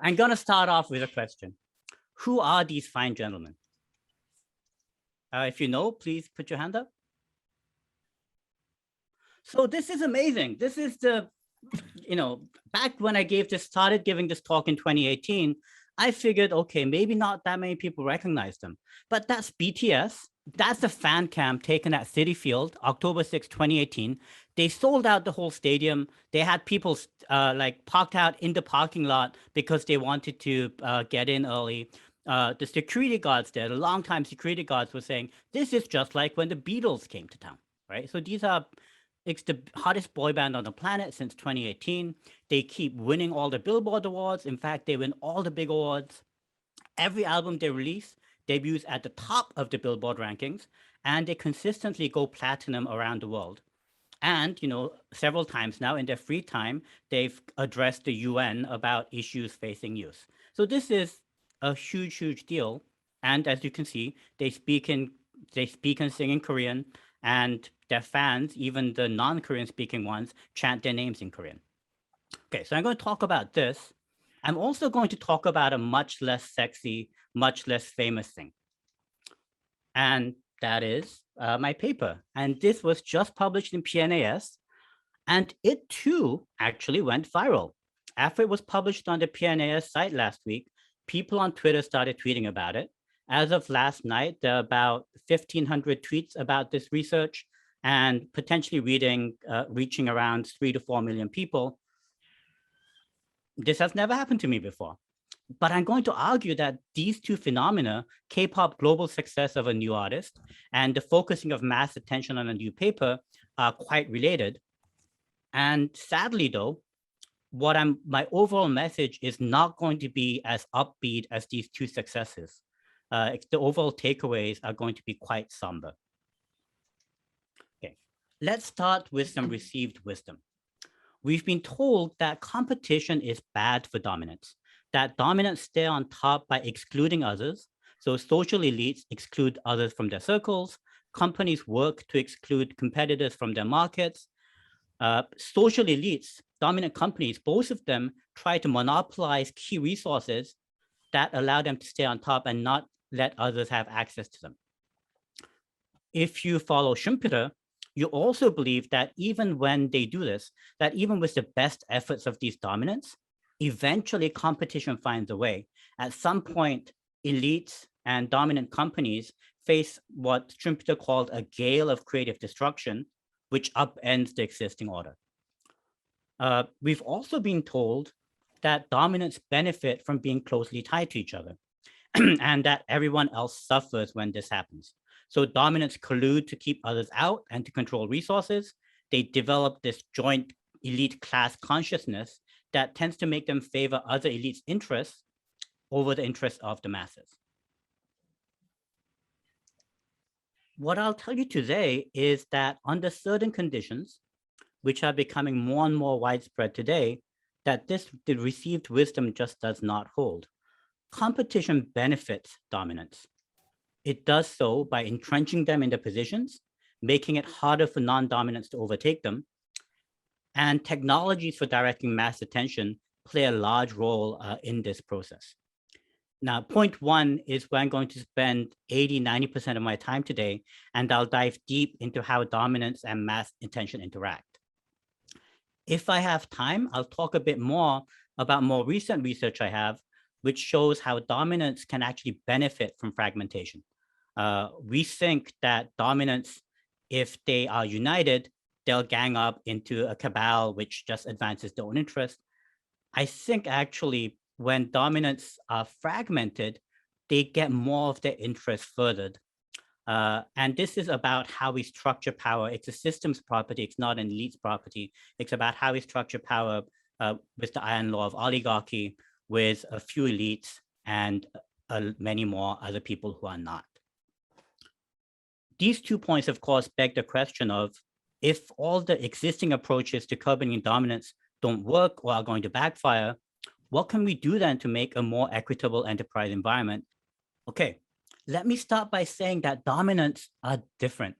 I'm going to start off with a question. Who are these fine gentlemen? If you know, please put your hand up. So this is amazing. This is the, back when I started giving this talk in 2018, I figured, okay, maybe not that many people recognize them, but that's BTS. That's the fan cam taken at Citi Field, October 6, 2018. They sold out the whole stadium. They had people like parked out in the parking lot because they wanted to get in early. The security guards there, the longtime security guards were saying, this is just like when the Beatles came to town, right? So it's the hottest boy band on the planet since 2018. They keep winning all the Billboard awards. In fact, they win all the big awards. Every album they release debuts at the top of the Billboard rankings, and they consistently go platinum around the world. And, several times now in their free time, they've addressed the UN about issues facing youth. So this is a huge, huge deal. And as you can see, they speak and sing in Korean, and their fans, even the non-Korean speaking ones, chant their names in Korean. Okay, so I'm going to talk about this. I'm also going to talk about a much less sexy, much less famous thing. And that is my paper. And this was just published in PNAS. And it too actually went viral. After it was published on the PNAS site last week, people on Twitter started tweeting about it. As of last night, there are about 1,500 tweets about this research, and potentially reaching around 3 to 4 million people. This has never happened to me before. But I'm going to argue that these two phenomena, K-pop global success of a new artist and the focusing of mass attention on a new paper, are quite related. And sadly, though, my overall message is not going to be as upbeat as these two successes. The overall takeaways are going to be quite somber. Okay, let's start with some received wisdom. We've been told that competition is bad for dominance, that dominants stay on top by excluding others. So social elites exclude others from their circles. Companies work to exclude competitors from their markets. Social elites, dominant companies, both of them try to monopolize key resources that allow them to stay on top and not let others have access to them. If you follow Schumpeter, you also believe that even when they do this, that even with the best efforts of these dominants, eventually competition finds a way. At some point, elites and dominant companies face what Schumpeter called a gale of creative destruction, which upends the existing order. We've also been told that dominants benefit from being closely tied to each other and that everyone else suffers when this happens. So dominants collude to keep others out and to control resources. They develop this joint elite class consciousness that tends to make them favor other elites' interests over the interests of the masses. What I'll tell you today is that under certain conditions, which are becoming more and more widespread today, that the received wisdom just does not hold. Competition benefits dominance. It does so by entrenching them in their positions, making it harder for non-dominants to overtake them. And technologies for directing mass attention play a large role in this process. Now, point one is where I'm going to spend 80–90% of my time today, and I'll dive deep into how dominance and mass attention interact. If I have time, I'll talk a bit more about more recent research I have, which shows how dominance can actually benefit from fragmentation. We think that dominants, if they are united, they'll gang up into a cabal, which just advances their own interest. I think actually when dominants are fragmented, they get more of their interest furthered. And this is about how we structure power. It's a systems property. It's not an elite's property. It's about how we structure power with the iron law of oligarchy, with a few elites and many more other people who are not. These 2 points, of course, beg the question of if all the existing approaches to curbing dominance don't work or are going to backfire, what can we do then to make a more equitable enterprise environment? Okay, let me start by saying that dominants are different.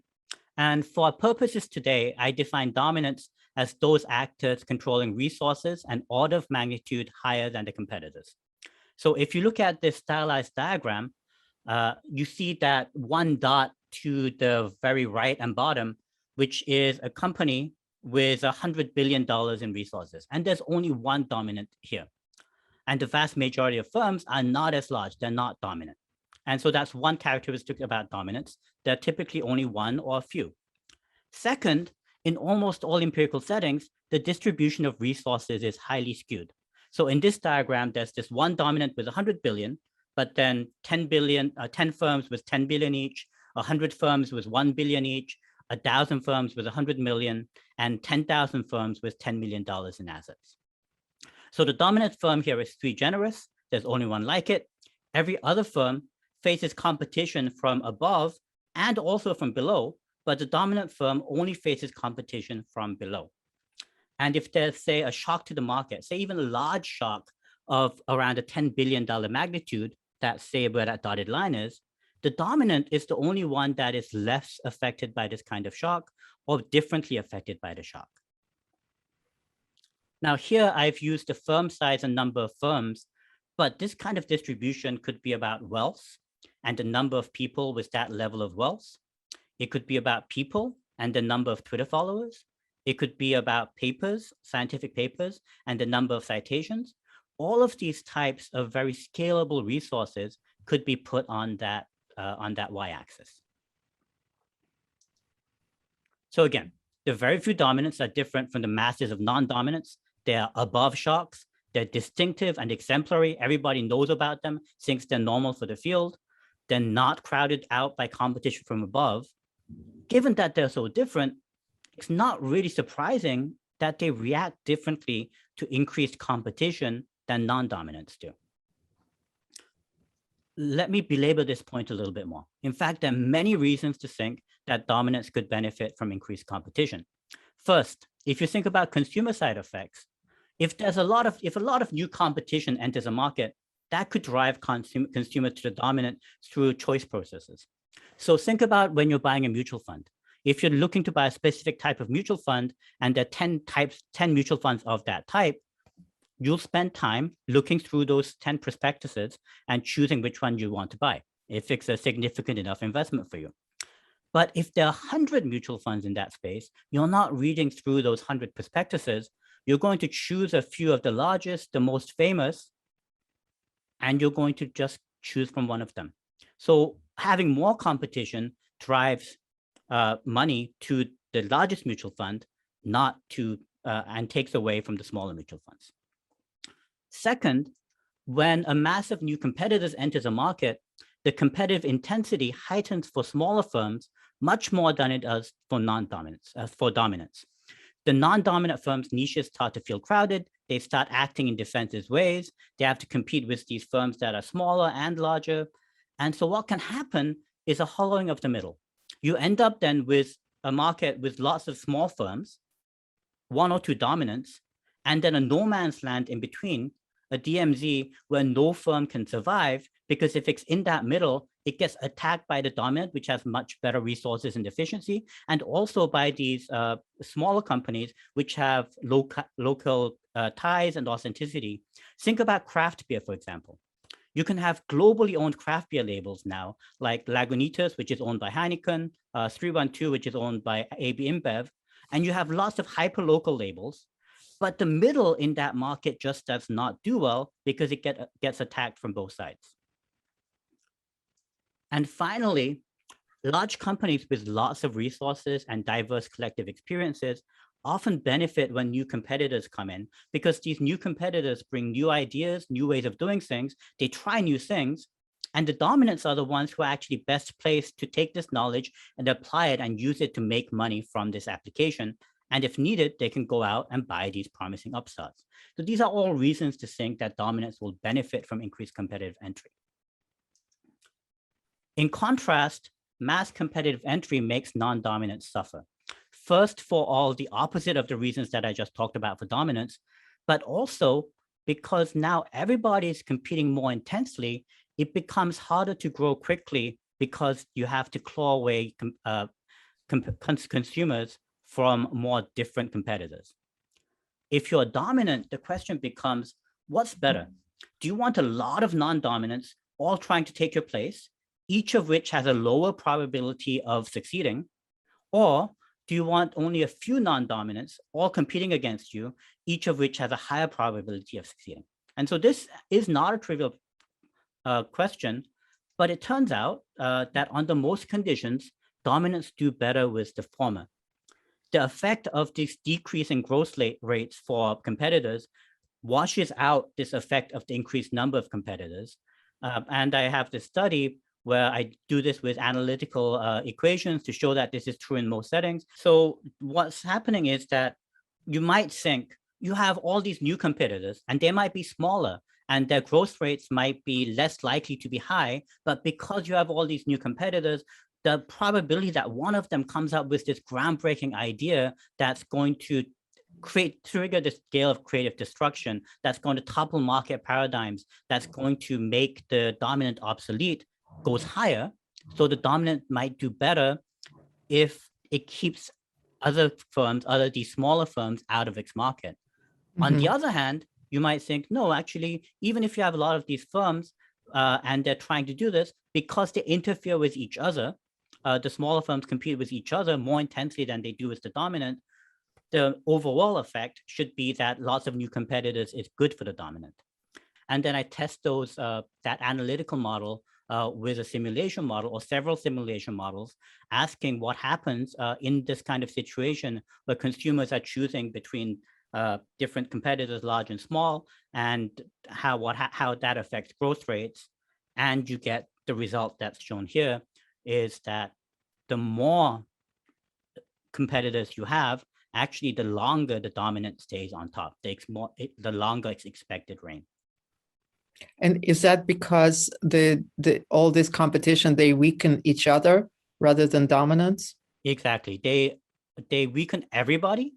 And for our purposes today, I define dominants as those actors controlling resources an order of magnitude higher than the competitors. So if you look at this stylized diagram, you see that one dot to the very right and bottom, which is a company with $100 billion in resources. And there's only one dominant here. And the vast majority of firms are not as large, they're not dominant. And so that's one characteristic about dominance. They're typically only one or a few. Second, in almost all empirical settings, the distribution of resources is highly skewed. So in this diagram, there's this one dominant with 100 billion, but then 10 firms with 10 billion each, 100 firms with 1 billion each, 1,000 firms with 100 million, and 10,000 firms with $10 million in assets. So the dominant firm here is sui generis. There's only one like it. Every other firm faces competition from above and also from below, but the dominant firm only faces competition from below. And if there's, say, a shock to the market, say even a large shock of around a $10 billion magnitude, that say where that dotted line is, the dominant is the only one that is less affected by this kind of shock or differently affected by the shock. Now here I've used the firm size and number of firms, but this kind of distribution could be about wealth and the number of people with that level of wealth. It could be about people and the number of Twitter followers. It could be about papers, scientific papers, and the number of citations. All of these types of very scalable resources could be put on that y-axis. So again, the very few dominants are different from the masses of non-dominants. They're above shocks. They're distinctive and exemplary. Everybody knows about them, thinks they're normal for the field. They're not crowded out by competition from above. Given that they're so different, it's not really surprising that they react differently to increased competition than non-dominants do. Let me belabor this point a little bit more. In fact, there are many reasons to think that dominants could benefit from increased competition. First, if you think about consumer side effects, if a lot of new competition enters a market, that could drive consumer to the dominant through choice processes. So think about when you're buying a mutual fund. If you're looking to buy a specific type of mutual fund and there are 10 mutual funds of that type, you'll spend time looking through those 10 prospectuses and choosing which one you want to buy, if it's a significant enough investment for you. But if there are 100 mutual funds in that space, you're not reading through those 100 prospectuses. You're going to choose a few of the largest, the most famous, and you're going to just choose from one of them. So having more competition drives money to the largest mutual fund, not to, and takes away from the smaller mutual funds. Second, when a mass of new competitors enters a market, the competitive intensity heightens for smaller firms much more than it does for dominance. The non-dominant firms' niches start to feel crowded. They start acting in defensive ways. They have to compete with these firms that are smaller and larger. And so what can happen is a hollowing of the middle. You end up then with a market with lots of small firms, one or two dominants, and then a no man's land in between, a DMZ where no firm can survive, because if it's in that middle, it gets attacked by the dominant, which has much better resources and efficiency, and also by these smaller companies, which have local ties and authenticity. Think about craft beer, for example. You can have globally owned craft beer labels now, like Lagunitas, which is owned by Heineken, 312, which is owned by AB InBev, and you have lots of hyper-local labels. But the middle in that market just does not do well because it gets attacked from both sides. And finally, large companies with lots of resources and diverse collective experiences often benefit when new competitors come in, because these new competitors bring new ideas, new ways of doing things, they try new things, and the dominants are the ones who are actually best placed to take this knowledge and apply it and use it to make money from this application. And if needed, they can go out and buy these promising upstarts. So these are all reasons to think that dominants will benefit from increased competitive entry. In contrast, mass competitive entry makes non-dominants suffer. First, for all the opposite of the reasons that I just talked about for dominance, but also because now everybody is competing more intensely, it becomes harder to grow quickly because you have to claw away consumers from more different competitors. If you're dominant, the question becomes, what's better? Do you want a lot of non-dominants all trying to take your place, each of which has a lower probability of succeeding? Or do you want only a few non-dominants all competing against you, each of which has a higher probability of succeeding? And so this is not a trivial question, but it turns out that under most conditions, dominants do better with the former. The effect of this decrease in growth rates for competitors washes out this effect of the increased number of competitors. And I have this study where I do this with analytical equations to show that this is true in most settings. So what's happening is that you might think you have all these new competitors and they might be smaller and their growth rates might be less likely to be high, but because you have all these new competitors, the probability that one of them comes up with this groundbreaking idea that's going to trigger the scale of creative destruction, that's going to topple market paradigms, that's going to make the dominant obsolete, goes higher. So the dominant might do better if it keeps other firms, these smaller firms out of its market. On the other hand, you might think, no, actually, even if you have a lot of these firms and they're trying to do this, because they interfere with each other, the smaller firms compete with each other more intensely than they do with the dominant, the overall effect should be that lots of new competitors is good for the dominant. And then I test those that analytical model with a simulation model or several simulation models, asking what happens in this kind of situation where consumers are choosing between different competitors, large and small, and how that affects growth rates. And you get the result that's shown here is that the more competitors you have, actually, the longer the dominant stays on top, the longer its expected reign. And is that because all this competition, they weaken each other rather than dominance? Exactly. They weaken everybody,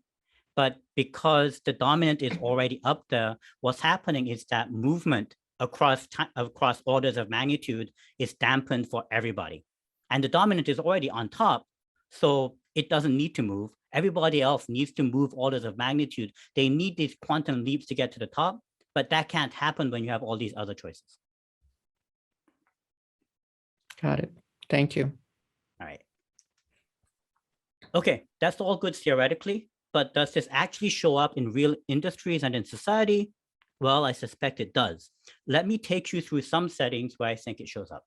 but because the dominant is already up there, what's happening is that movement across orders of magnitude is dampened for everybody. And the dominant is already on top, so it doesn't need to move. Everybody else needs to move orders of magnitude. They need these quantum leaps to get to the top, but that can't happen when you have all these other choices. Got it. Thank you. All right. Okay, that's all good theoretically, but does this actually show up in real industries and in society? Well, I suspect it does. Let me take you through some settings where I think it shows up.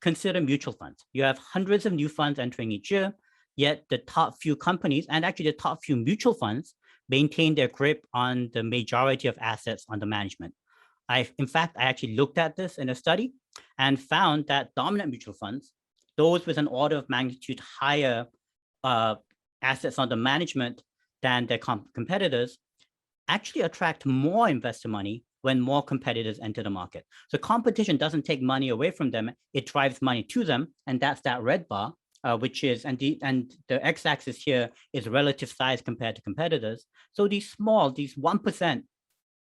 Consider mutual funds. You have hundreds of new funds entering each year, yet the top few companies and actually the top few mutual funds maintain their grip on the majority of assets under management. In fact, I actually looked at this in a study and found that dominant mutual funds, those with an order of magnitude higher assets under management than their competitors, actually attract more investor money when more competitors enter the market. So competition doesn't take money away from them, it drives money to them, and that's that red bar, which is, and the x-axis here is relative size compared to competitors. So these 1%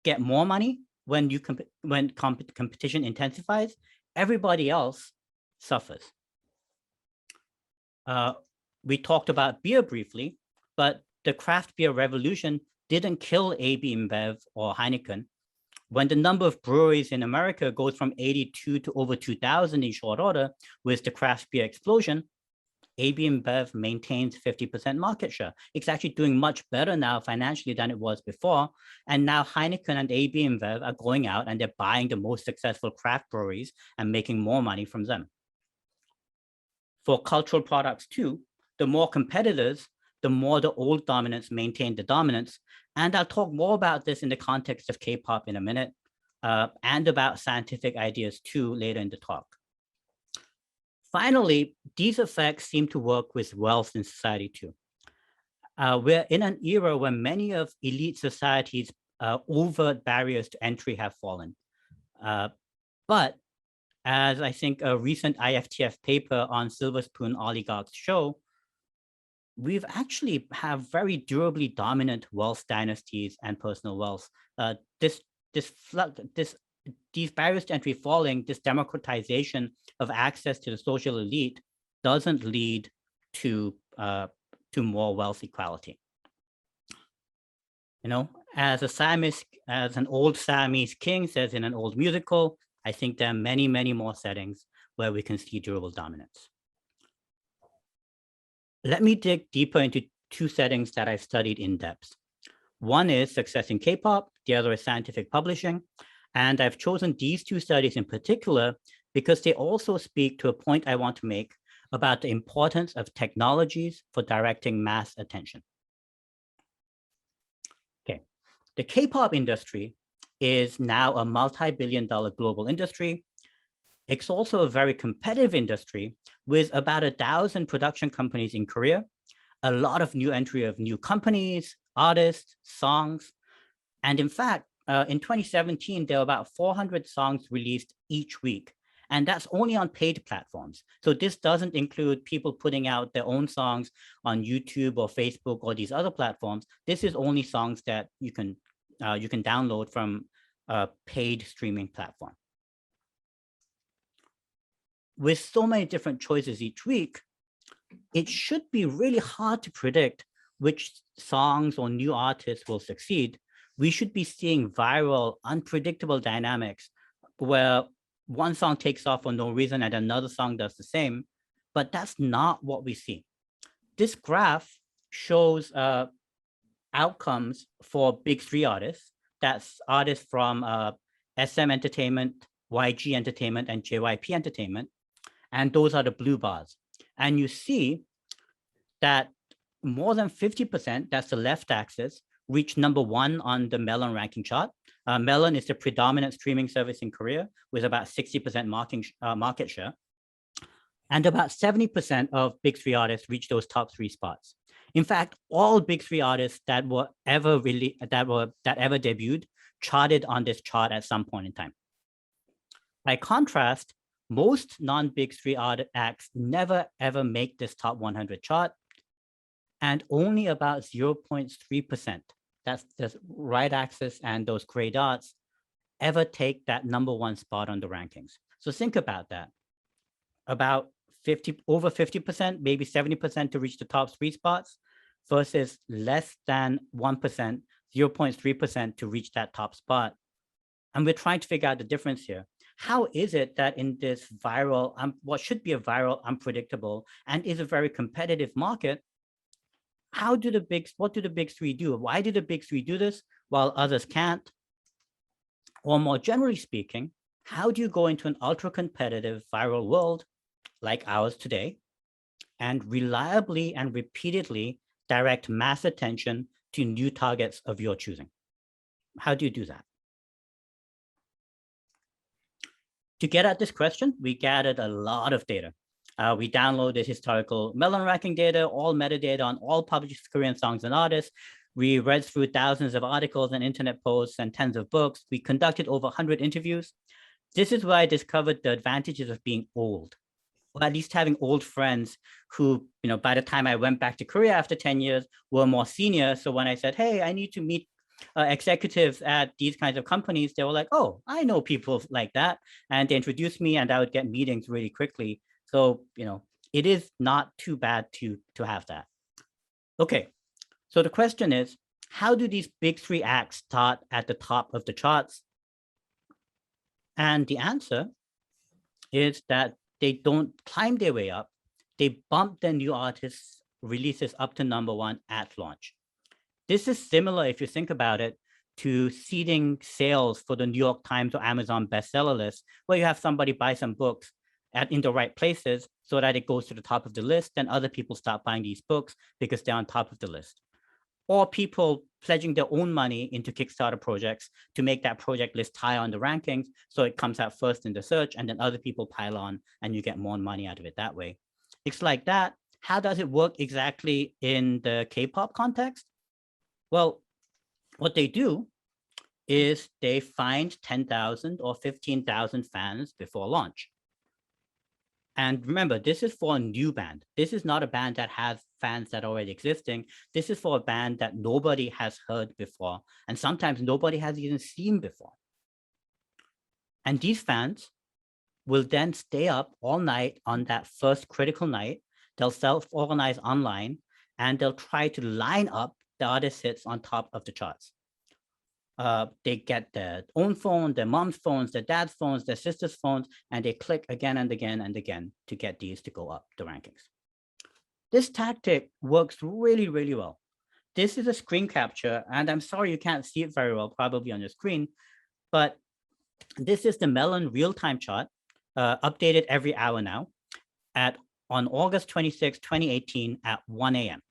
get more money when competition intensifies. Everybody else suffers. We talked about beer briefly, but the craft beer revolution didn't kill AB InBev or Heineken. When the number of breweries in America goes from 82 to over 2,000 in short order with the craft beer explosion, AB InBev maintains 50% market share. It's actually doing much better now financially than it was before. And now Heineken and AB InBev are going out and they're buying the most successful craft breweries and making more money from them. For cultural products too, the more competitors, the more the old dominants maintain the dominance. And I'll talk more about this in the context of K-pop in a minute, and about scientific ideas too later in the talk. Finally, these effects seem to work with wealth in society too. We're in an era where many of elite societies' overt barriers to entry have fallen. But as I think a recent IFTF paper on silver spoon oligarchs show, we've actually have very durably dominant wealth dynasties and personal wealth. These barriers to entry falling, this democratization of access to the social elite doesn't lead to more wealth equality. As an old Siamese king says in an old musical, I think there are many, many more settings where we can see durable dominance. Let me dig deeper into two settings that I've studied in depth. One is success in K-pop, the other is scientific publishing. And I've chosen these two studies in particular because they also speak to a point I want to make about the importance of technologies for directing mass attention. Okay, the K-pop industry is now a multi-billion-dollar global industry. It's also a very competitive industry with about 1,000 production companies in Korea, a lot of new entry of new companies, artists, songs. And in fact, in 2017, there were about 400 songs released each week. And that's only on paid platforms. So this doesn't include people putting out their own songs on YouTube or Facebook or these other platforms. This is only songs that you can download from a paid streaming platform. With so many different choices each week, it should be really hard to predict which songs or new artists will succeed. We should be seeing viral, unpredictable dynamics where one song takes off for no reason and another song does the same, but that's not what we see. This graph shows outcomes for big three artists. That's artists from SM Entertainment, YG Entertainment, and JYP Entertainment. And those are the blue bars. And you see that more than 50%, that's the left axis, reached #1 on the Melon ranking chart. Melon is the predominant streaming service in Korea with about 60% market share. And about 70% of big three artists reached those top 3 spots. In fact, all big three artists that ever debuted charted on this chart at some point in time. By contrast, most non-big three acts never ever make this top 100 chart, and only about 0.3%, that's the right axis and those gray dots, ever take that #1 spot on the rankings. So think about that. About over 50%, maybe 70% to reach the top 3 spots versus less than 1%, 0.3% to reach that top spot. And we're trying to figure out the difference here. How is it that in this viral, what should be a viral, unpredictable, and is a very competitive market, what do the big three do? Why do the big three do this while others can't? Or more generally speaking, how do you go into an ultra competitive viral world like ours today and reliably and repeatedly direct mass attention to new targets of your choosing? How do you do that? To get at this question, we gathered a lot of data. We downloaded historical Melon ranking data, all metadata on all published Korean songs and artists. We read through thousands of articles and internet posts and tens of books. We conducted over 100 interviews. This is where I discovered the advantages of being old, or at least having old friends who, by the time I went back to Korea after 10 years, were more senior. So when I said, hey, I need to meet executives at these kinds of companies, they were like, oh, I know people like that. And they introduced me and I would get meetings really quickly. So, it is not too bad to have that. Okay, so the question is, how do these big three acts start at the top of the charts? And the answer is that they don't climb their way up. They bump their new artists' releases up to #1 at launch. This is similar, if you think about it, to seeding sales for the New York Times or Amazon bestseller list, where you have somebody buy some books in the right places so that it goes to the top of the list, and other people start buying these books because they're on top of the list. Or people pledging their own money into Kickstarter projects to make that project list high on the rankings, so it comes out first in the search, and then other people pile on, and you get more money out of it that way. It's like that. How does it work exactly in the K-pop context? Well, what they do is they find 10,000 or 15,000 fans before launch. And remember, this is for a new band. This is not a band that has fans that are already existing. This is for a band that nobody has heard before, and sometimes nobody has even seen before. And these fans will then stay up all night on that first critical night. They'll self-organize online, and they'll try to line up the artist hits on top of the charts. They get their own phone, their mom's phones, their dad's phones, their sister's phones, and they click again and again and again to get these to go up the rankings. This tactic works really, really well. This is a screen capture, and I'm sorry you can't see it very well, probably on your screen, but this is the Melon real-time chart, updated every hour now, on August 26, 2018 at 1 a.m.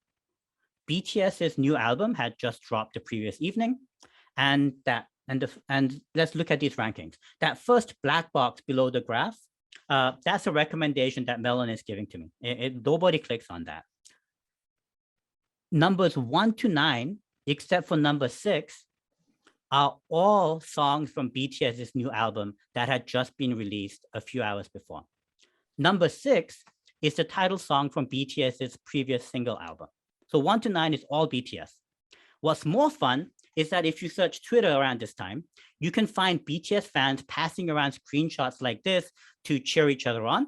BTS's new album had just dropped the previous evening, and let's look at these rankings. That first black box below the graph, that's a recommendation that Melon is giving to me. Nobody clicks on that. Numbers 1 to 9, except for number 6, are all songs from BTS's new album that had just been released a few hours before. Number 6 is the title song from BTS's previous single album. So 1 to 9 is all BTS. What's more fun is that if you search Twitter around this time, you can find BTS fans passing around screenshots like this to cheer each other on.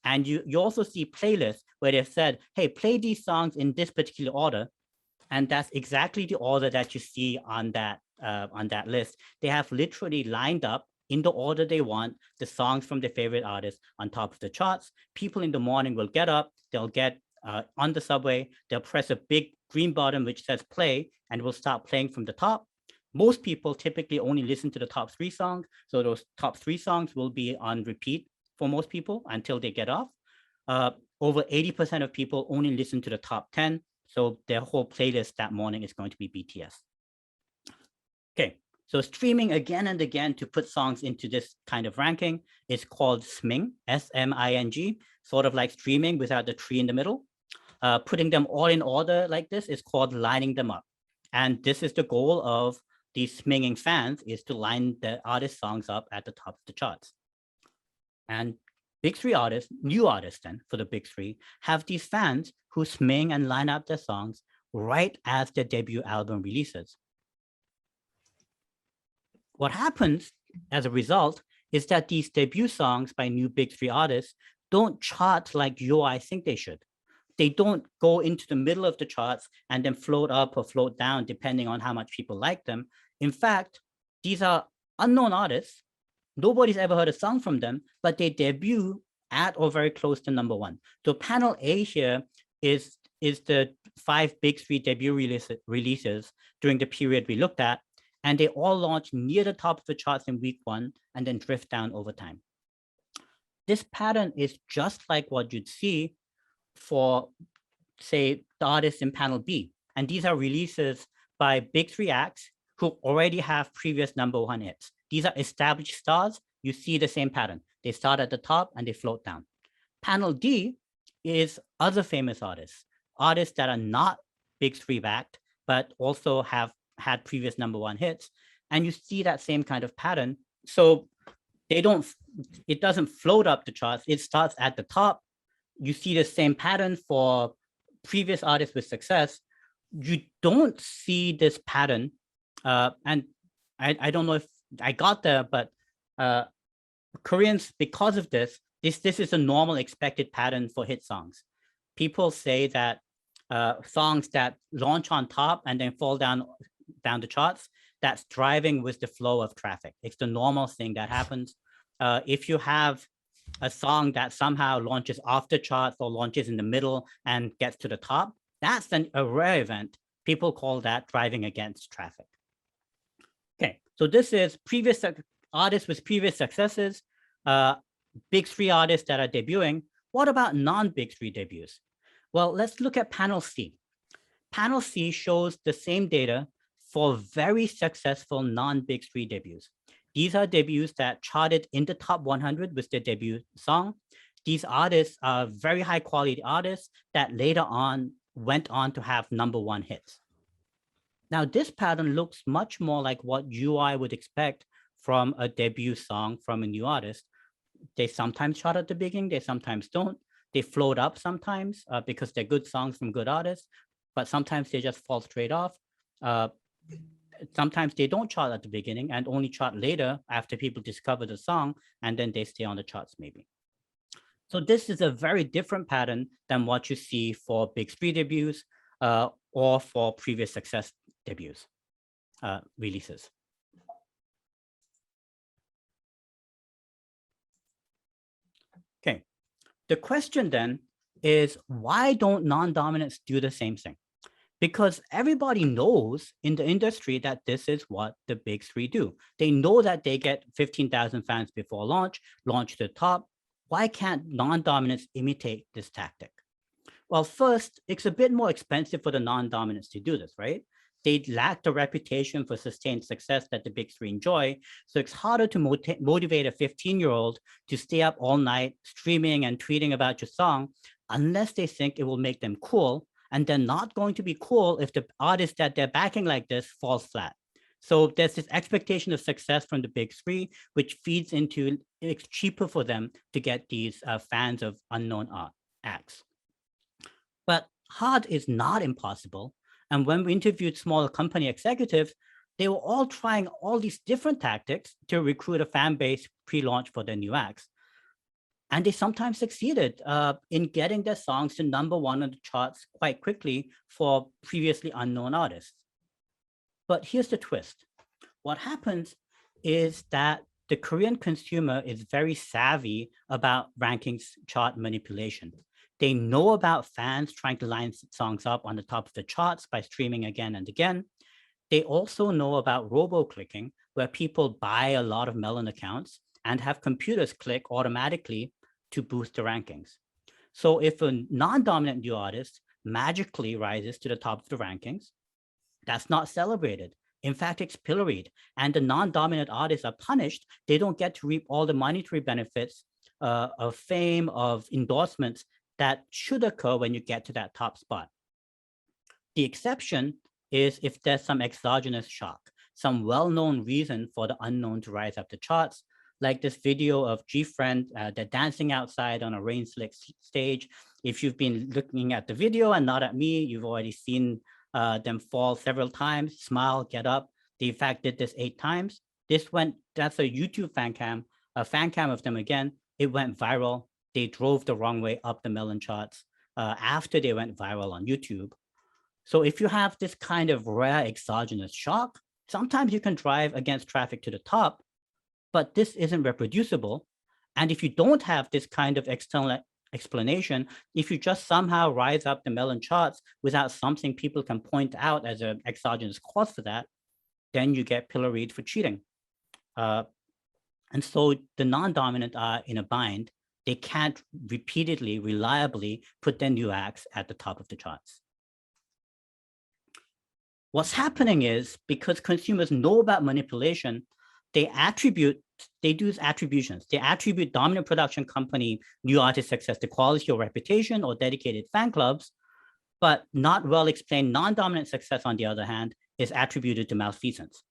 And you also see playlists where they've said, hey, play these songs in this particular order. And that's exactly the order that you see on that list. They have literally lined up in the order they want the songs from their favorite artists on top of the charts. People in the morning will get up, they'll get on the subway, they'll press a big green button which says play, and will start playing from the top. Most people typically only listen to the top 3 songs. So those top 3 songs will be on repeat for most people until they get off. Over 80% of people only listen to the top 10. So their whole playlist that morning is going to be BTS. Okay, so streaming again and again to put songs into this kind of ranking is called SMING, S-M-I-N-G, sort of like streaming without the tree in the middle. Putting them all in order like this is called lining them up. And this is the goal of these SMINGing fans, is to line the artist songs up at the top of the charts. And Big 3 artists, new artists then for the Big 3, have these fans who SMING and line up their songs right as their debut album releases. What happens as a result is that these debut songs by new Big 3 artists don't chart like you or I think they should. They don't go into the middle of the charts and then float up or float down depending on how much people like them. In fact, these are unknown artists. Nobody's ever heard a song from them, but they debut at or very close to number 1. So panel A here is the 5 Big 3 debut releases during the period we looked at, and they all launch near the top of the charts in week 1 and then drift down over time. This pattern is just like what you'd see for, say, the artists in panel B. And these are releases by Big 3 acts who already have previous number 1 hits. These are established stars. You see the same pattern. They start at the top and they float down. Panel D is other famous artists, artists that are not Big 3 backed, but also have had previous number 1 hits. And you see that same kind of pattern. So it doesn't float up the charts. It starts at the top. You see the same pattern for previous artists with success. You don't see this pattern. And I don't know if I got there, but Koreans, because of this is a normal expected pattern for hit songs. People say that songs that launch on top and then fall down the charts, that's driving with the flow of traffic. It's the normal thing that happens. If you have a song that somehow launches off the charts or launches in the middle and gets to the top, that's a rare event. People call that driving against traffic. Okay, so this is previous artists with previous successes, Big 3 artists that are debuting. What about non-Big 3 debuts? Well, let's look at panel C. Panel C shows the same data for very successful non-Big 3 debuts. These are debuts that charted in the top 100 with their debut song. These artists are very high quality artists that later on went on to have number 1 hits. Now, this pattern looks much more like what UI would expect from a debut song from a new artist. They sometimes chart at the beginning, they sometimes don't. They float up sometimes because they're good songs from good artists, but sometimes they just fall straight off. Sometimes they don't chart at the beginning and only chart later after people discover the song, and then they stay on the charts maybe. So this is a very different pattern than what you see for Big 3 debuts or for previous success debuts, releases. Okay, the question then is, why don't non-dominants do the same thing? Because everybody knows in the industry that this is what the big three do. They know that they get 15,000 fans before launch to the top. Why can't non-dominants imitate this tactic? Well, first, it's a bit more expensive for the non-dominants to do this, right? They lack the reputation for sustained success that the big three enjoy. So it's harder to motivate a 15-year-old to stay up all night streaming and tweeting about your song unless they think it will make them cool. And they're not going to be cool if the artist that they're backing like this falls flat. So there's this expectation of success from the big three, which feeds into it's cheaper for them to get these fans of unknown acts. But hard is not impossible. And when we interviewed smaller company executives, they were all trying all these different tactics to recruit a fan base pre-launch for their new acts. And they sometimes succeeded in getting their songs to #1 on the charts quite quickly for previously unknown artists. But here's the twist. What happens is that the Korean consumer is very savvy about rankings chart manipulation. They know about fans trying to line songs up on the top of the charts by streaming again and again. They also know about robo-clicking, where people buy a lot of Melon accounts and have computers click automatically to boost the rankings. So if a non-dominant new artist magically rises to the top of the rankings, that's not celebrated. In fact, it's pilloried, and the non-dominant artists are punished. They don't get to reap all the monetary benefits of fame, of endorsements that should occur when you get to that top spot. The exception is if there's some exogenous shock, some well-known reason for the unknown to rise up the charts, like this video of GFriend, they're dancing outside on a rain-slick stage. If you've been looking at the video and not at me, you've already seen them fall several times, smile, get up. They in fact did this 8 times. That's a YouTube fan cam, a fan cam of them again. It went viral. They drove the wrong way up the Melon charts after they went viral on YouTube. So if you have this kind of rare exogenous shock, sometimes you can drive against traffic to the top, but this isn't reproducible. And if you don't have this kind of external explanation, if you just somehow rise up the Melon charts without something people can point out as an exogenous cause for that, then you get pilloried for cheating. And so the non-dominant are in a bind. They can't repeatedly, reliably put their new acts at the top of the charts. What's happening is, because consumers know about manipulation, they do attributions. They attribute dominant production company new artist success to quality or reputation or dedicated fan clubs, but not well explained non-dominant success, on the other hand, is attributed to malfeasance.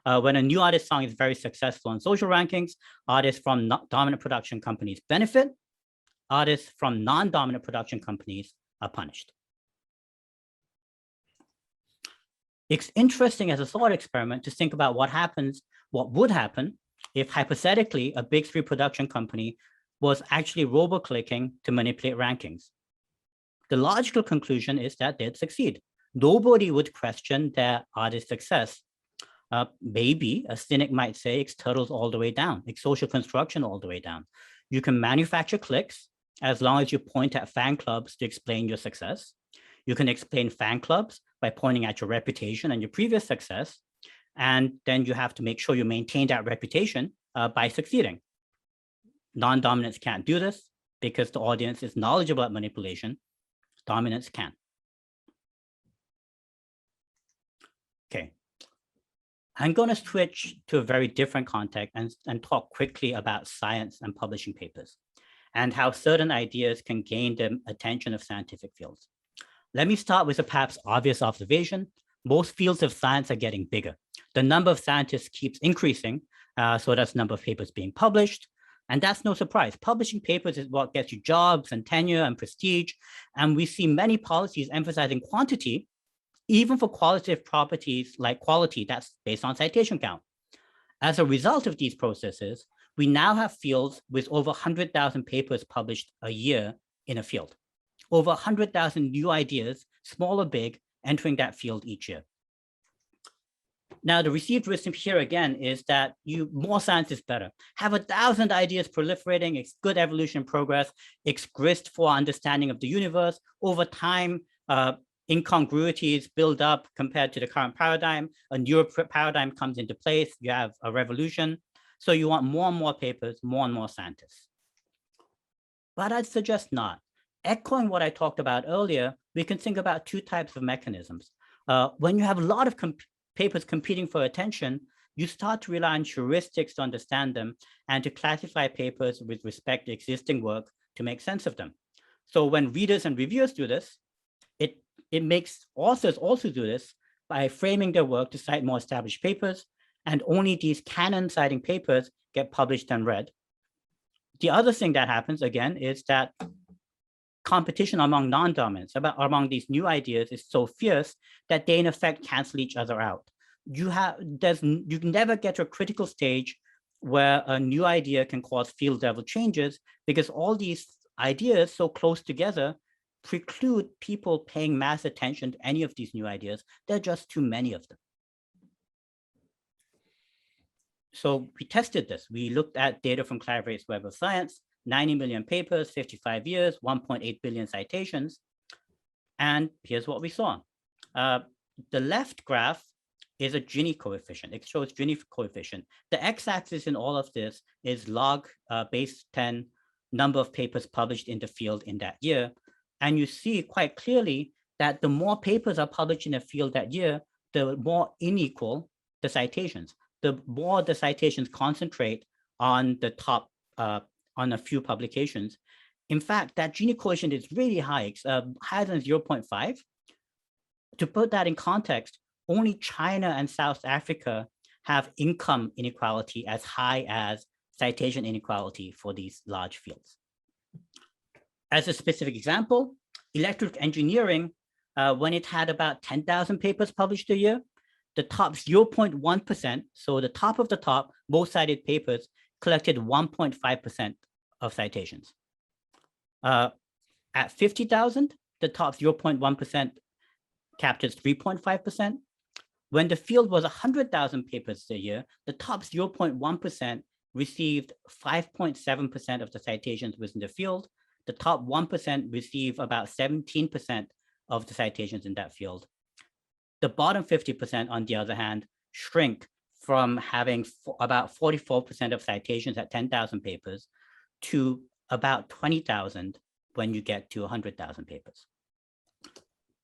When a new artist song is very successful in social rankings, artists from dominant production companies benefit, artists from non-dominant production companies are punished. It's interesting as a thought experiment to think about what would happen if hypothetically a big 3 production company was actually robo-clicking to manipulate rankings. The logical conclusion is that they'd succeed. Nobody would question their artist success. Maybe a cynic might say it's turtles all the way down, it's social construction all the way down. You can manufacture clicks as long as you point at fan clubs to explain your success. You can explain fan clubs by pointing at your reputation and your previous success. And then you have to make sure you maintain that reputation by succeeding. Non-dominants can't do this because the audience is knowledgeable at manipulation. Dominants can. Okay. I'm going to switch to a very different context and talk quickly about science and publishing papers and how certain ideas can gain the attention of scientific fields. Let me start with a perhaps obvious observation. Most fields of science are getting bigger. The number of scientists keeps increasing, so that's the number of papers being published. And that's no surprise. Publishing papers is what gets you jobs and tenure and prestige. And we see many policies emphasizing quantity, even for qualitative properties like quality that's based on citation count. As a result of these processes, we now have fields with over 100,000 papers published a year in a field. Over 100,000 new ideas, small or big, entering that field each year. Now, the received wisdom here again is that more science is better. Have 1,000 ideas proliferating, it's good evolution progress, it's grist for understanding of the universe. Over time, incongruities build up compared to the current paradigm. A new paradigm comes into place, you have a revolution. So you want more and more papers, more and more scientists. But I'd suggest not. Echoing what I talked about earlier, we can think about two types of mechanisms. When you have a lot of papers competing for attention, you start to rely on heuristics to understand them and to classify papers with respect to existing work to make sense of them. So when readers and reviewers do this, it makes authors also do this by framing their work to cite more established papers, and only these canon-citing papers get published and read. The other thing that happens, again, is that competition among non-dominants, among these new ideas, is so fierce that they, in effect, cancel each other out. You can never get to a critical stage where a new idea can cause field-level changes, because all these ideas so close together preclude people paying mass attention to any of these new ideas. There are just too many of them. So we tested this. We looked at data from Clarivate's Web of Science, 90 million papers, 55 years, 1.8 billion citations. And here's what we saw. The left graph is a Gini coefficient. It shows Gini coefficient. The x-axis in all of this is log base 10 number of papers published in the field in that year. And you see quite clearly that the more papers are published in a field that year, the more unequal the citations. The more the citations concentrate on the top, on a few publications. In fact, that Gini coefficient is really high. It's higher than 0.5. To put that in context, only China and South Africa have income inequality as high as citation inequality for these large fields. As a specific example, electrical engineering, when it had about 10,000 papers published a year, the top 0.1%, so the top of the top, most cited papers, collected 1.5% of citations. At 50,000, the top 0.1% captures 3.5%. When the field was 100,000 papers a year, the top 0.1% received 5.7% of the citations within the field. The top 1% receive about 17% of the citations in that field. The bottom 50%, on the other hand, shrink from having about 44% of citations at 10,000 papers to about 20,000 when you get to 100,000 papers.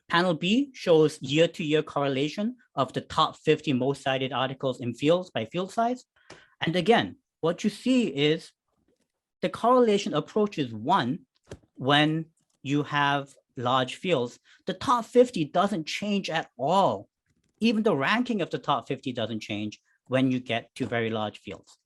Panel B shows year-to-year correlation of the top 50 most cited articles in fields by field size. And again, what you see is the correlation approaches 1 when you have large fields. The top 50 doesn't change at all. Even the ranking of the top 50 doesn't change when you get to very large fields.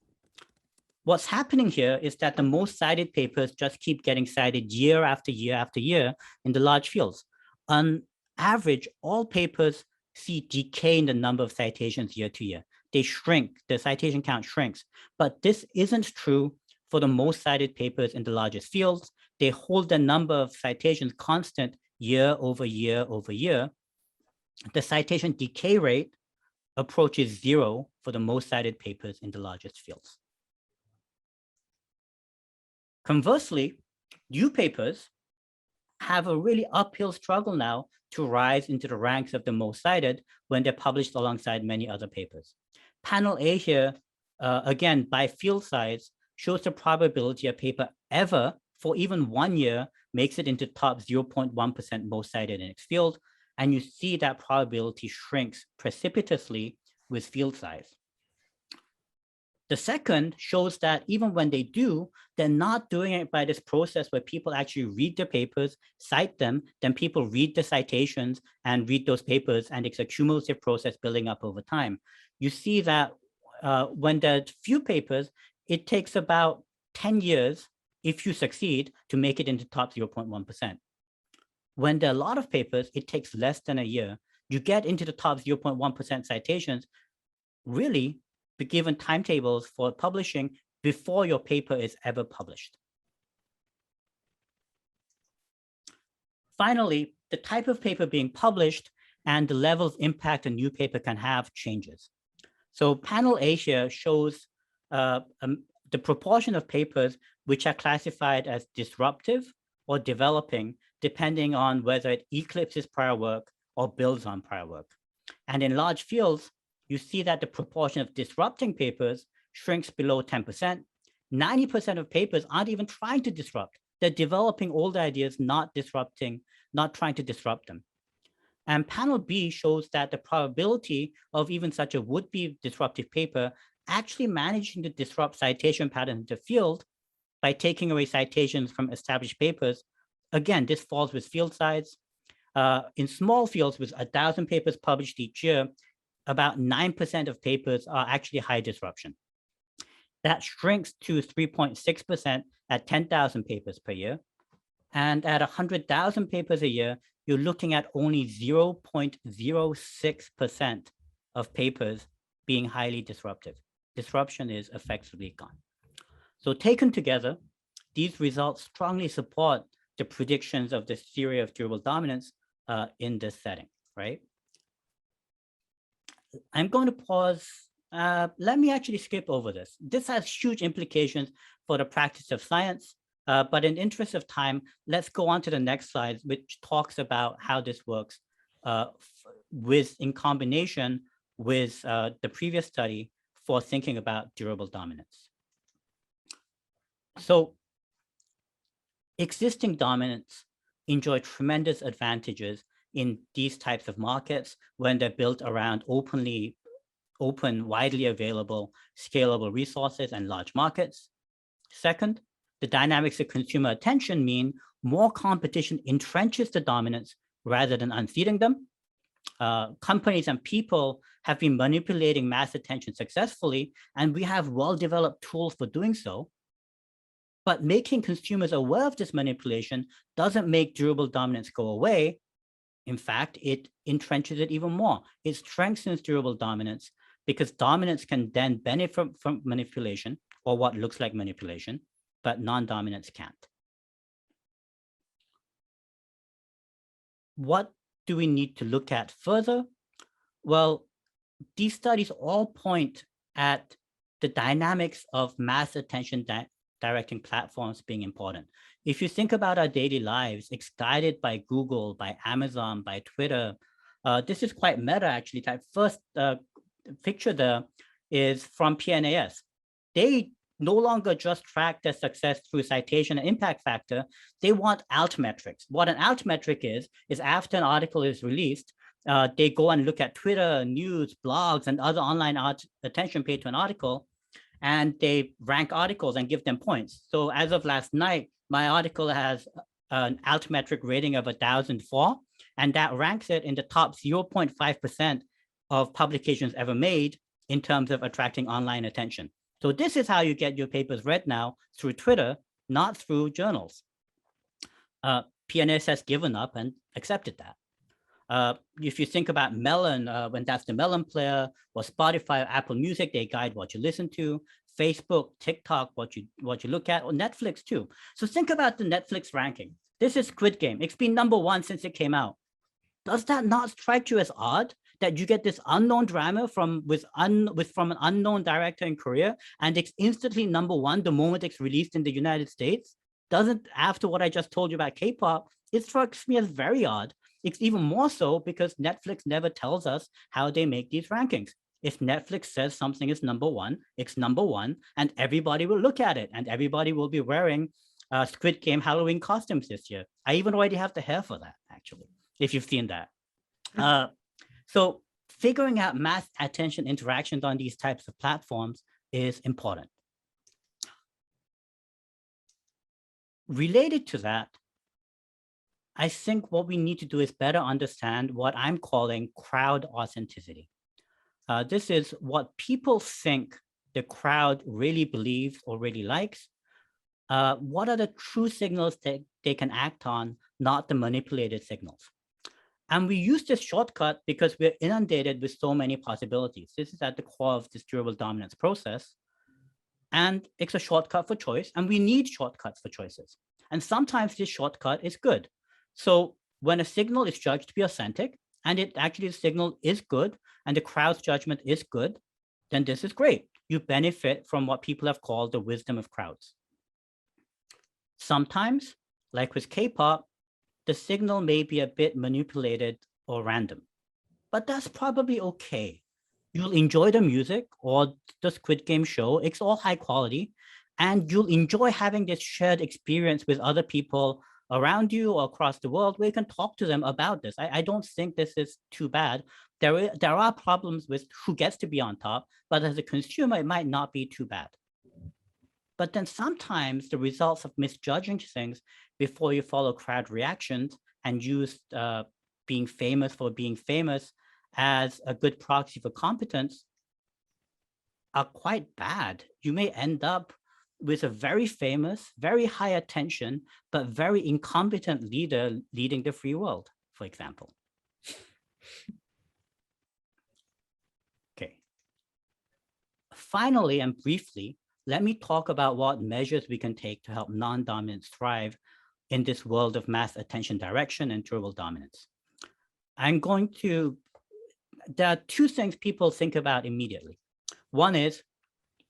What's happening here is that the most cited papers just keep getting cited year after year after year in the large fields. On average, all papers see decay in the number of citations year to year. They shrink, the citation count shrinks, but this isn't true for the most cited papers in the largest fields. They hold the number of citations constant year over year over year. The citation decay rate approaches 0 for the most cited papers in the largest fields. Conversely, new papers have a really uphill struggle now to rise into the ranks of the most cited when they're published alongside many other papers. Panel A here, again, by field size, shows the probability a paper ever, for even 1 year, makes it into top 0.1% most cited in its field. And you see that probability shrinks precipitously with field size. The second shows that even when they do, they're not doing it by this process where people actually read the papers, cite them, then people read the citations and read those papers, and it's a cumulative process building up over time. You see that when there are few papers, it takes about 10 years, if you succeed, to make it into top 0.1%. When there are a lot of papers, it takes less than a year. You get into the top 0.1% citations, really, be given timetables for publishing before your paper is ever published. Finally, the type of paper being published and the level of impact a new paper can have changes. So panel A here shows the proportion of papers which are classified as disruptive or developing, depending on whether it eclipses prior work or builds on prior work. And in large fields, you see that the proportion of disrupting papers shrinks below 10%. 90% of papers aren't even trying to disrupt. They're developing old ideas, not disrupting, not trying to disrupt them. And panel B shows that the probability of even such a would-be disruptive paper actually managing to disrupt citation patterns in the field by taking away citations from established papers. Again, this falls with field size. In small fields with 1,000 papers published each year, about 9% of papers are actually high disruption. That shrinks to 3.6% at 10,000 papers per year. And at 100,000 papers a year, you're looking at only 0.06% of papers being highly disruptive. Disruption is effectively gone. So taken together, these results strongly support the predictions of the theory of durable dominance in this setting, right? I'm going to pause. Let me actually skip over this. This has huge implications for the practice of science, but in interest of time, let's go on to the next slide, which talks about how this works in combination with the previous study for thinking about durable dominance. So existing dominants enjoy tremendous advantages in these types of markets when they're built around open, widely available, scalable resources and large markets. Second, the dynamics of consumer attention mean more competition entrenches the dominance rather than unseating them. Companies and people have been manipulating mass attention successfully, and we have well-developed tools for doing so. But making consumers aware of this manipulation doesn't make durable dominance go away. In fact, it entrenches it even more. It strengthens durable dominance because dominance can then benefit from manipulation or what looks like manipulation, but non-dominance can't. What do we need to look at further? Well, these studies all point at the dynamics of mass attention directing platforms being important. If you think about our daily lives, it's guided by Google, by Amazon, by Twitter. This is quite meta, actually. That first picture there is from PNAS. They no longer just track their success through citation and impact factor. They want altmetrics. What an altmetric is after an article is released, they go and look at Twitter, news, blogs, and other online attention paid to an article, and they rank articles and give them points. So as of last night, my article has an altmetric rating of 1,004, and that ranks it in the top 0.5% of publications ever made in terms of attracting online attention. So this is how you get your papers read now, through Twitter, not through journals. PNAS has given up and accepted that. If you think about Melon, when that's the Melon player, or Spotify, or Apple Music, they guide what you listen to. Facebook, TikTok, what you look at, or Netflix too. So think about the Netflix ranking. This is Squid Game. It's been #1 since it came out. Does that not strike you as odd that you get this unknown drama from an unknown director in Korea, and it's instantly #1 the moment it's released in the United States? Doesn't, after what I just told you about K-pop, it strikes me as very odd. It's even more so because Netflix never tells us how they make these rankings. If Netflix says something is #1, it's #1, and everybody will look at it, and everybody will be wearing Squid Game Halloween costumes this year. I even already have the hair for that, actually, if you've seen that. So figuring out mass attention interactions on these types of platforms is important. Related to that, I think what we need to do is better understand what I'm calling crowd authenticity. This is what people think the crowd really believes or really likes. What are the true signals that they can act on, not the manipulated signals? And we use this shortcut because we're inundated with so many possibilities. This is at the core of this durable dominance process. And it's a shortcut for choice, and we need shortcuts for choices. And sometimes this shortcut is good. So when a signal is judged to be authentic, and it actually, the signal is good, and the crowd's judgment is good, then this is great. You benefit from what people have called the wisdom of crowds. Sometimes, like with K-pop, the signal may be a bit manipulated or random, but that's probably okay. You'll enjoy the music or the Squid Game show. It's all high quality, and you'll enjoy having this shared experience with other people around you or across the world where you can talk to them about this. I don't think this is too bad. There are problems with who gets to be on top, but as a consumer, it might not be too bad. But then sometimes the results of misjudging things before you follow crowd reactions and use being famous for being famous as a good proxy for competence are quite bad. You may end up with a very famous, very high attention, but very incompetent leader leading the free world, for example. Okay. Finally, and briefly, let me talk about what measures we can take to help non-dominants thrive in this world of mass attention direction and durable dominance. There are two things people think about immediately. One is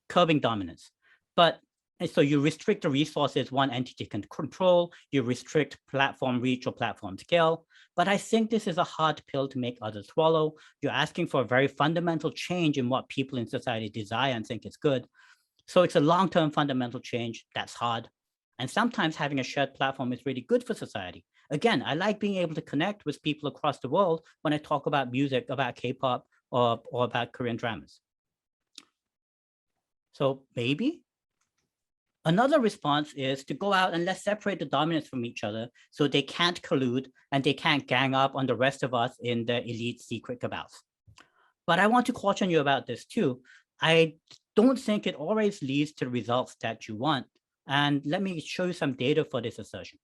curbing dominance, so you restrict the resources one entity can control, you restrict platform reach or platform scale, but I think this is a hard pill to make others swallow. You're asking for a very fundamental change in what people in society desire and think is good. So it's a long-term fundamental change that's hard. And sometimes having a shared platform is really good for society. Again, I like being able to connect with people across the world when I talk about music, about K-pop, or about Korean dramas. So maybe another response is to go out and let's separate the dominants from each other so they can't collude and they can't gang up on the rest of us in the elite secret cabals. But I want to caution you about this too. I don't think it always leads to the results that you want. And let me show you some data for this assertion.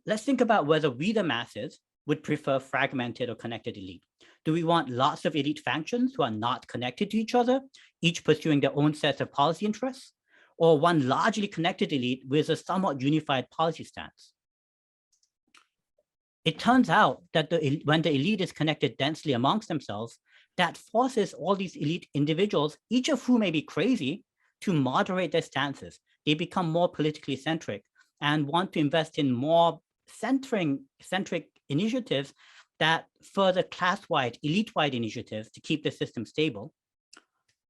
Let's think about whether we, the masses, would prefer fragmented or connected elite. Do we want lots of elite factions who are not connected to each other, each pursuing their own sets of policy interests, or one largely connected elite with a somewhat unified policy stance? It turns out that when the elite is connected densely amongst themselves, that forces all these elite individuals, each of whom may be crazy, to moderate their stances. They become more politically centric and want to invest in more centric initiatives that further class-wide, elite-wide initiatives to keep the system stable.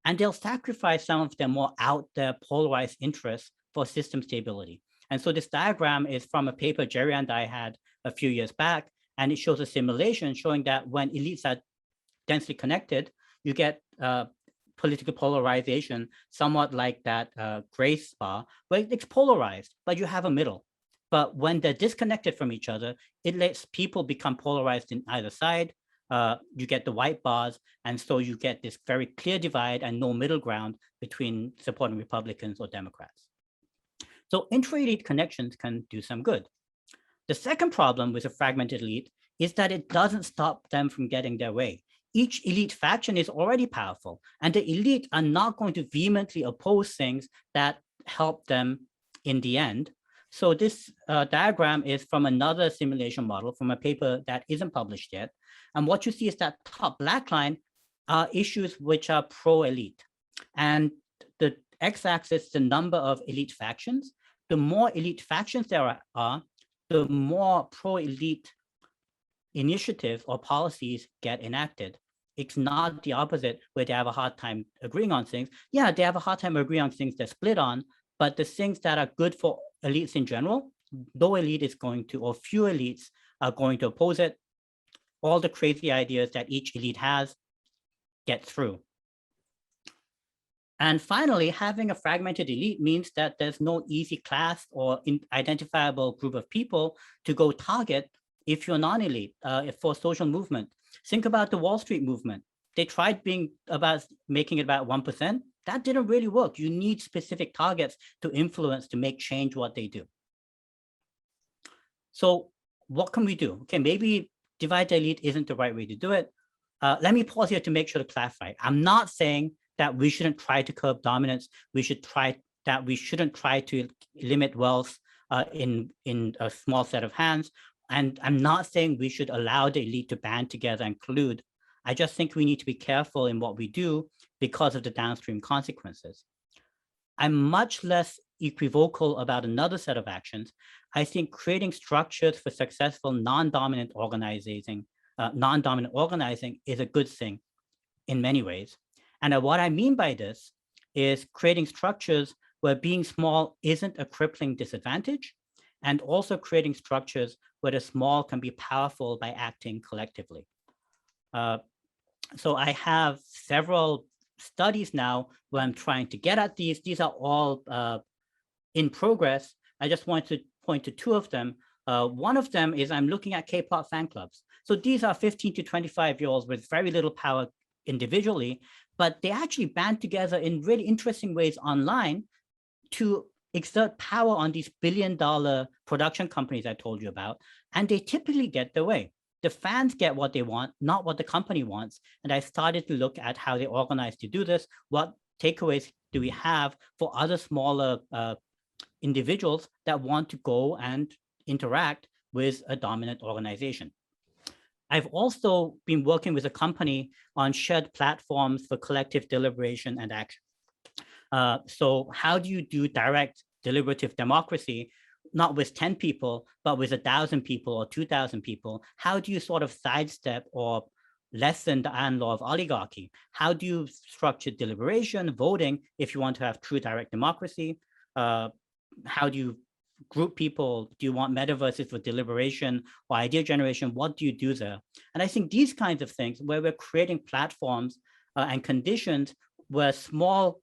And they'll sacrifice some of their more out there polarized interests for system stability. And so this diagram is from a paper Jerry and I had a few years back, and it shows a simulation showing that when elites are densely connected, you get political polarization, somewhat like that gray bar, where it's polarized, but you have a middle. But when they're disconnected from each other, it lets people become polarized in either side. You get the white bars, and so you get this very clear divide and no middle ground between supporting Republicans or Democrats. So intra-elite connections can do some good. The second problem with a fragmented elite is that it doesn't stop them from getting their way. Each elite faction is already powerful, and the elite are not going to vehemently oppose things that help them in the end. So this diagram is from another simulation model from a paper that isn't published yet. And what you see is that top black line are issues which are pro-elite. And the x-axis is the number of elite factions. The more elite factions there are, the more pro-elite initiatives or policies get enacted. It's not the opposite where they have a hard time agreeing on things. Yeah, they have a hard time agreeing on things they're split on, but the things that are good for elites in general, no elite is going to, or few elites are going to oppose it. All the crazy ideas that each elite has get through. And finally, having a fragmented elite means that there's no easy class or identifiable group of people to go target if you're non-elite for social movement. Think about the Wall Street movement. They tried making it about 1%. That didn't really work. You need specific targets to influence, to make change what they do. So what can we do? Okay, maybe divide the elite isn't the right way to do it. Let me pause here to make sure to clarify. I'm not saying that we shouldn't try to curb dominance. We shouldn't try to limit wealth in a small set of hands. And I'm not saying we should allow the elite to band together and collude. I just think we need to be careful in what we do because of the downstream consequences. I'm much less equivocal about another set of actions. I think creating structures for successful non-dominant organizing is a good thing in many ways. And what I mean by this is creating structures where being small isn't a crippling disadvantage, and also creating structures where the small can be powerful by acting collectively. So I have several studies now where I'm trying to get at these. These are all in progress. I just want to point to two of them. One of them is I'm looking at K-pop fan clubs. So these are 15 to 25-year-olds with very little power individually, but they actually band together in really interesting ways online to exert power on these billion-dollar production companies I told you about, and they typically get their way. The fans get what they want, not what the company wants. And I started to look at how they organize to do this. What takeaways do we have for other smaller individuals that want to go and interact with a dominant organization? I've also been working with a company on shared platforms for collective deliberation and action. So how do you do direct deliberative democracy, not with 10 people, but with 1,000 people or 2,000 people? How do you sort of sidestep or lessen the iron law of oligarchy? How do you structure deliberation, voting, if you want to have true direct democracy? How do you group people? Do you want metaverses for deliberation or idea generation? What do you do there? And I think these kinds of things where we're creating platforms and conditions where small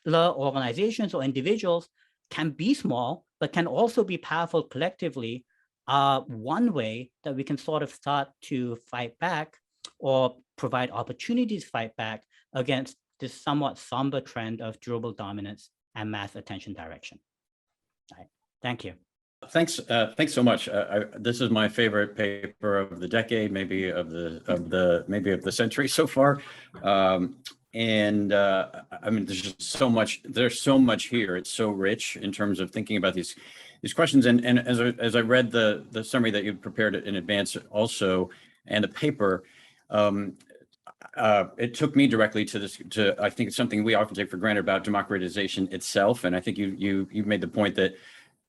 organizations or individuals can be small, but can also be powerful collectively, one way that we can sort of start to fight back or provide opportunities to fight back against this somewhat somber trend of durable dominance and mass attention direction. Right. Thank you. Thanks so much. This is my favorite paper of the decade, maybe of the century so far. I mean, there's just so much. There's so much here. It's so rich in terms of thinking about these questions. And as I read the summary that you prepared in advance, also, and the paper, it took me directly to this. I think it's something we often take for granted about democratization itself. And I think you made the point that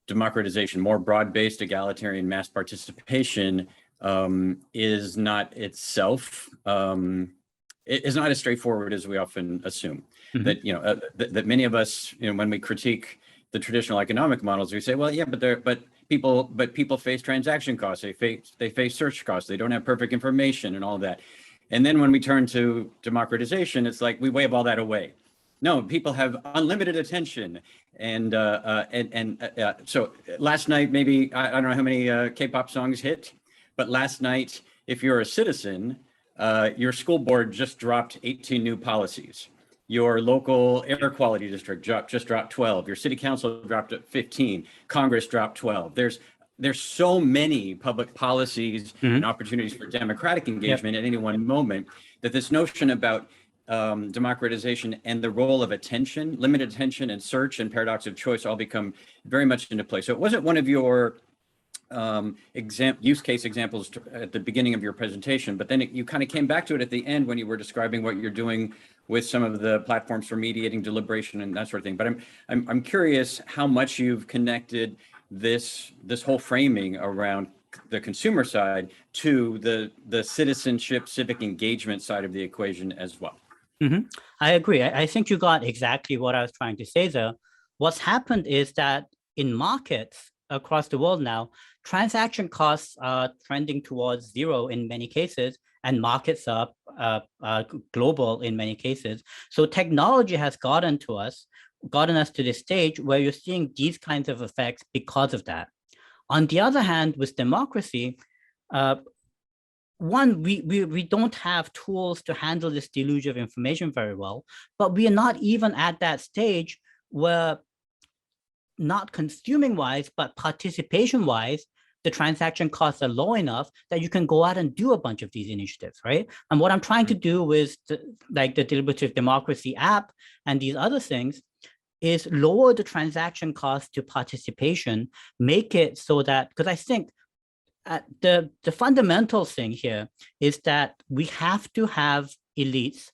democratization, more broad-based, egalitarian mass participation, is not itself. It is not as straightforward as we often assume. Mm-hmm. That that many of us, when we critique the traditional economic models, we say, well, yeah, but people face transaction costs, they face search costs, they don't have perfect information and all that. And then when we turn to democratization, it's like we wave all that away. No, people have unlimited attention, and so last night, maybe I don't know how many K-pop songs hit, but last night, if you're a citizen, your school board just dropped 18 new policies. Your local air quality district just dropped 12. Your city council dropped 15. Congress dropped 12. There's so many public policies and opportunities for democratic engagement at any one moment that this notion about democratization and the role of attention, limited attention, and search and paradox of choice all become very much into play. So it wasn't one of your use case examples at the beginning of your presentation, but then you kind of came back to it at the end when you were describing what you're doing with some of the platforms for mediating deliberation and that sort of thing. But I'm curious how much you've connected this whole framing around the consumer side to the citizenship, civic engagement side of the equation as well. Mm-hmm. I agree. I think you got exactly what I was trying to say there. What's happened is that in markets across the world now, transaction costs are trending towards zero in many cases, and markets are global in many cases. So technology has gotten us to this stage where you're seeing these kinds of effects because of that. On the other hand, with democracy, one, we don't have tools to handle this deluge of information very well, but we are not even at that stage where, not consuming wise, but participation wise, the transaction costs are low enough that you can go out and do a bunch of these initiatives, right? And what I'm trying to do with the Deliberative Democracy app and these other things is lower the transaction cost to participation, make it so that, because I think the fundamental thing here is that we have to have elites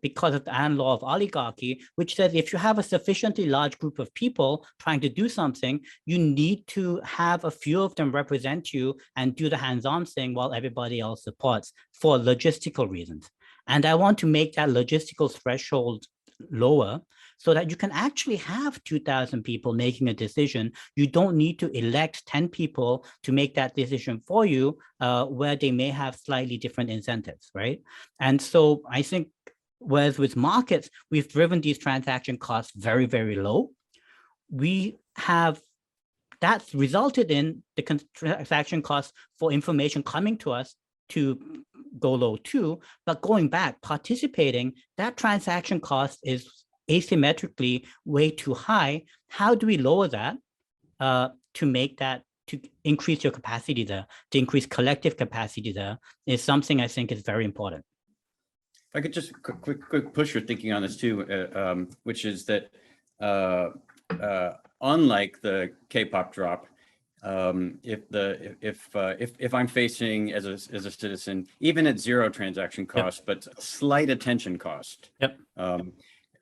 because of the Ann law of oligarchy, which says if you have a sufficiently large group of people trying to do something, you need to have a few of them represent you and do the hands-on thing while everybody else supports for logistical reasons. And I want to make that logistical threshold lower so that you can actually have 2,000 people making a decision. You don't need to elect 10 people to make that decision for you, where they may have slightly different incentives, right? And so I think, whereas with markets, we've driven these transaction costs very, very low. That's resulted in the transaction costs for information coming to us to go low too, but going back, participating, that transaction cost is asymmetrically way too high. How do we lower that to increase your capacity there, to increase collective capacity there, is something I think is very important. If I could just quick push your thinking on this too, which is that unlike the K-pop drop, if I'm facing as a citizen, even at zero transaction cost, but slight attention cost.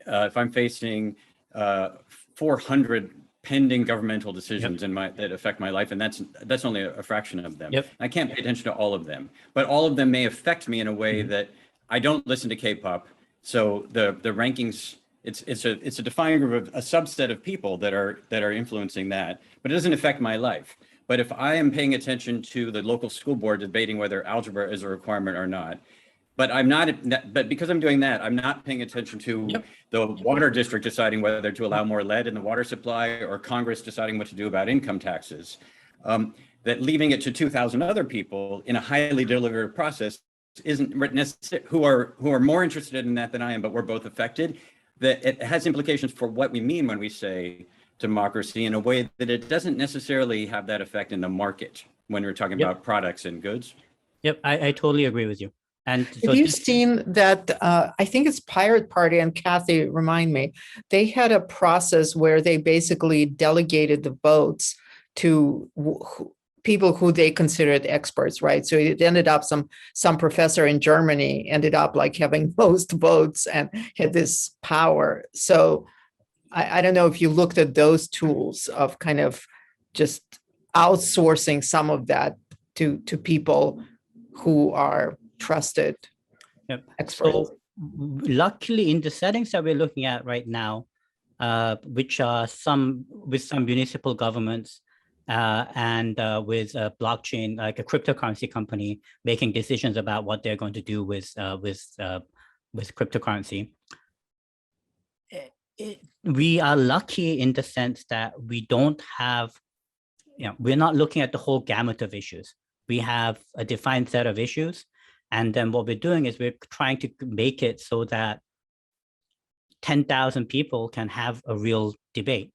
If I'm facing 400 pending governmental decisions that affect my life, and that's only a fraction of them. I can't pay attention to all of them, but all of them may affect me in a way that I don't listen to K-pop. So the rankings, it's a defined group of a subset of people that are influencing that, but it doesn't affect my life. But if I am paying attention to the local school board debating whether algebra is a requirement or not, but because I'm doing that, I'm not paying attention to the water district deciding whether to allow more lead in the water supply, or Congress deciding what to do about income taxes. That leaving it to 2,000 other people in a highly deliberative process isn't necessary, who are more interested in that than I am, but we're both affected. That it has implications for what we mean when we say democracy, in a way that it doesn't necessarily have that effect in the market when we're talking about products and goods. I totally agree with you. And so have you seen that? I think it's Pirate Party, and Kathy, remind me, they had a process where they basically delegated the votes to people who they considered experts, right? So it ended up some professor in Germany ended up like having most votes and had this power. So I don't know if you looked at those tools of kind of just outsourcing some of that to people who are trusted experts. So luckily, in the settings that we're looking at right now, which are with some municipal governments and with a blockchain, like a cryptocurrency company, making decisions about what they're going to do with cryptocurrency. We are lucky in the sense that we don't have, we're not looking at the whole gamut of issues. We have a defined set of issues. And then what we're doing is we're trying to make it so that 10,000 people can have a real debate.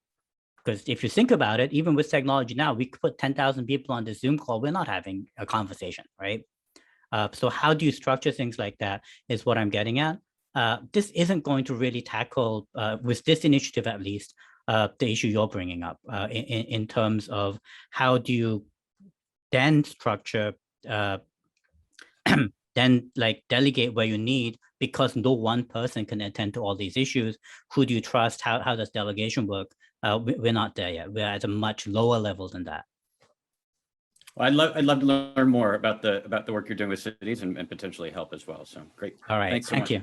Because if you think about it, even with technology now, we could put 10,000 people on the Zoom call, we're not having a conversation, right? So how do you structure things like that is what I'm getting at. This isn't going to really tackle, with this initiative at least, the issue you're bringing up in terms of how do you then structure, then like delegate where you need, because no one person can attend to all these issues. Who do you trust? How does delegation work? We're not there yet. We're at a much lower level than that. Well, I'd love to learn more about the work you're doing with cities and potentially help as well. So great. All right. Thank you.